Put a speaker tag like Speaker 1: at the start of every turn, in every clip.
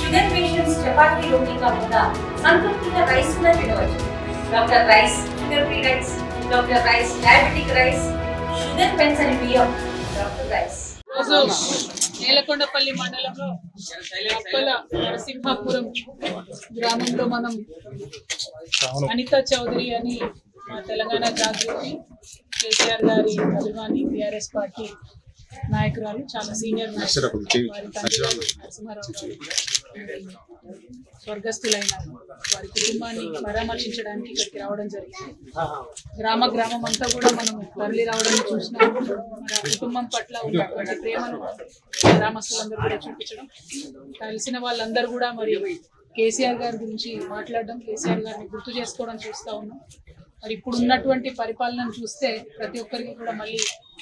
Speaker 1: Sugar patients chapati రోటీ కాకుండా సంతృప్తిగా rice కూడా తినవచ్చు. Doctor rice, sugar free rice, doctor rice, diabetic rice, sugar పెంచని బియ్యం, డాక్టర్ రైస్.
Speaker 2: నేలకొండపల్లి మండలంలో అప్పల నరసింహాపురం గ్రామంలో మనం అనిత చౌదరి అని తెలంగాణ జాగృతి కేసీఆర్ గారి అభిమాని టీఆర్ఎస్ పార్టీ నాయకురాలు, చాలా సీనియర్ నాయకురాలు, వారి తండ్రి నరసింహారావు గారు స్వర్గస్థులైన వారి కుటుంబాన్ని పరామర్శించడానికి ఇక్కడికి రావడం జరిగింది. గ్రామం అంతా కూడా మనం తరలి రావడం చూసినాం. మన కుటుంబం పట్ల ఉన్నటువంటి ప్రేమను గ్రామస్తులందరూ కూడా చూపించడం, కలిసిన వాళ్ళందరూ కూడా మరి కేసీఆర్ గారి గురించి మాట్లాడడం, కేసీఆర్ గారిని గుర్తు చేసుకోవడం చూస్తూ ఉన్నాం. మరి ఇప్పుడు ఉన్నటువంటి పరిపాలనను చూస్తే ప్రతి ఒక్కరికి కూడా మళ్ళీ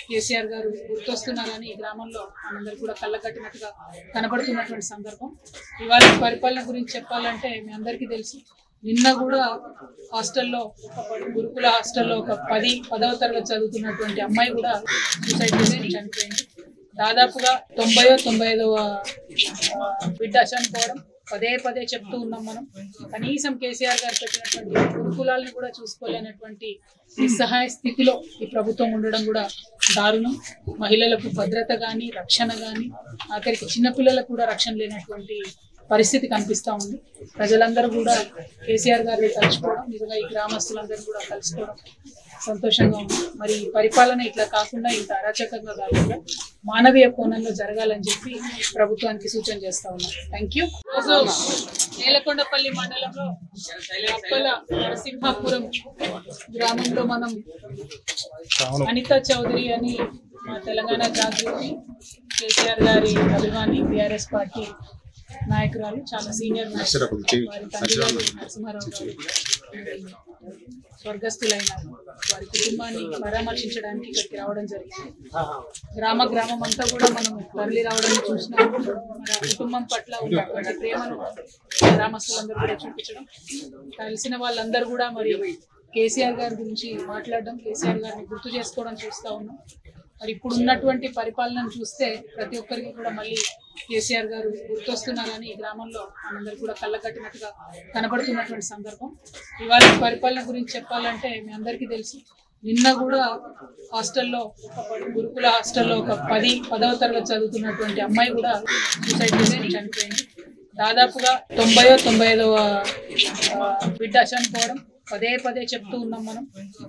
Speaker 2: కేసీఆర్ గారు గుర్తొస్తున్నారని ఈ గ్రామంలో మనందరూ కూడా కళ్ళకట్టినట్టుగా కనబడుతున్నటువంటి సందర్భం. ఇవాళ పరిపాలన గురించి చెప్పాలంటే మీ అందరికీ తెలుసు, నిన్న కూడా హాస్టల్లో, గురుకుల హాస్టల్లో ఒక 10వ తరగతి చదువుతున్నటువంటి అమ్మాయి కూడా సూసైడ్ చేసి చనిపోయింది. దాదాపుగా 95వ బిడ్డ చనిపోవడం పదే చెప్తూ ఉన్నాం మనం. కనీసం కేసీఆర్ గారు పెట్టినటువంటి గురుకులాలను కూడా చూసుకోలేనటువంటి నిస్సహాయ స్థితిలో ఈ ప్రభుత్వం ఉండడం కూడా దారుణం. మహిళలకు భద్రత కానీ, రక్షణ కానీ, ఆఖరికి చిన్నపిల్లలకు కూడా రక్షణ లేనటువంటి పరిస్థితి కనిపిస్తూ ఉంది. ప్రజలందరూ కూడా కేసీఆర్ గారిని కలుసుకోవడం, నిజంగా ఈ గ్రామస్తులందరూ కూడా కలుసుకోవడం సంతోషంగా ఉంది. మరి పరిపాలన ఇట్లా కాకుండా, ఇంత అరాచకంగా కాకుండా మానవీయ కోణంలో జరగాలని చెప్పి ప్రభుత్వానికి సూచన చేస్తా ఉన్నాం. Thank you. నేలకొండపల్లి మండలంలో అప్పల నరసింహాపురం గ్రామంలో మనం అనిత చౌదరి అని తెలంగాణ జాగృతి కేసీఆర్ గారి అభిమాని టీఆర్ఎస్ పార్టీ నాయకురాలు, చాలా సీనియర్ నాయకురాలు, వారి తండ్రి నరసింహారావు గారు స్వర్గస్థులైన వారి కుటుంబాన్ని పరామర్శించడానికి ఇక్కడికి రావడం జరిగింది. గ్రామం అంతా కూడా మనం తరలి రావడం చూసినాం. మన కుటుంబం పట్ల ఉన్నటువంటి ప్రేమను గ్రామస్తులందరూ కూడా చూపించడం, కలిసిన వాళ్ళందరూ కూడా మరి కేసీఆర్ గారి గురించి మాట్లాడడం, కేసీఆర్ గారిని గుర్తు చేసుకోవడం చూస్తూ ఉన్నాం. మరి ఇప్పుడు ఉన్నటువంటి పరిపాలనను చూస్తే ప్రతి ఒక్కరికి కూడా మళ్ళీ కేసీఆర్ గారు గుర్తొస్తున్నారని ఈ గ్రామంలో మనందరూ కూడా కళ్ళకట్టినట్టుగా కనబడుతున్నటువంటి సందర్భం. ఇవాళ పరిపాలన గురించి చెప్పాలంటే మీ అందరికీ తెలుసు, నిన్న కూడా హాస్టల్లో, గురుకుల హాస్టల్లో ఒక 10వ తరగతి చదువుతున్నటువంటి అమ్మాయి కూడా సూసైడ్ చేసి చనిపోయింది. దాదాపుగా 95వ బిడ్డ చనిపోవడం పదే చెప్తూ ఉన్నాం మనం.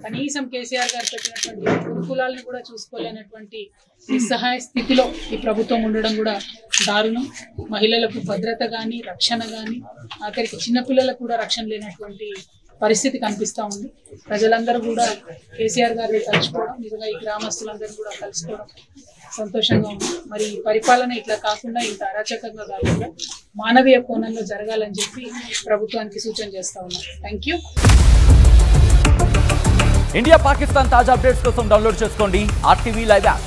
Speaker 2: కనీసం కేసీఆర్ గారు పెట్టినటువంటి గురుకులాలను కూడా చూసుకోలేనటువంటి నిస్సహాయ స్థితిలో ఈ ప్రభుత్వం ఉండడం కూడా దారుణం. మహిళలకు భద్రత కానీ, రక్షణ కానీ, ఆఖరికి చిన్నపిల్లలకు కూడా రక్షణ లేనటువంటి పరిస్థితి కనిపిస్తూ ఉంది. ప్రజలందరూ కూడా కేసీఆర్ గారిని కలుసుకోవడం, నిజంగా ఈ గ్రామస్తులందరూ కూడా కలుసుకోవడం సంతోషంగా ఉంది. మరి పరిపాలన ఇట్లా కాకుండా, ఇంత అరాచకంగా కాకుండా మానవీయ కోణంలో జరగాలని చెప్పి ప్రభుత్వానికి సూచన చేస్తా ఉన్నాం. Thank you.
Speaker 3: ఇండియా పాకిస్తాన్ తాజా అప్డేట్స్ కోసం డౌన్లోడ్ చేసుకోండి RTV లైవ్ యాప్.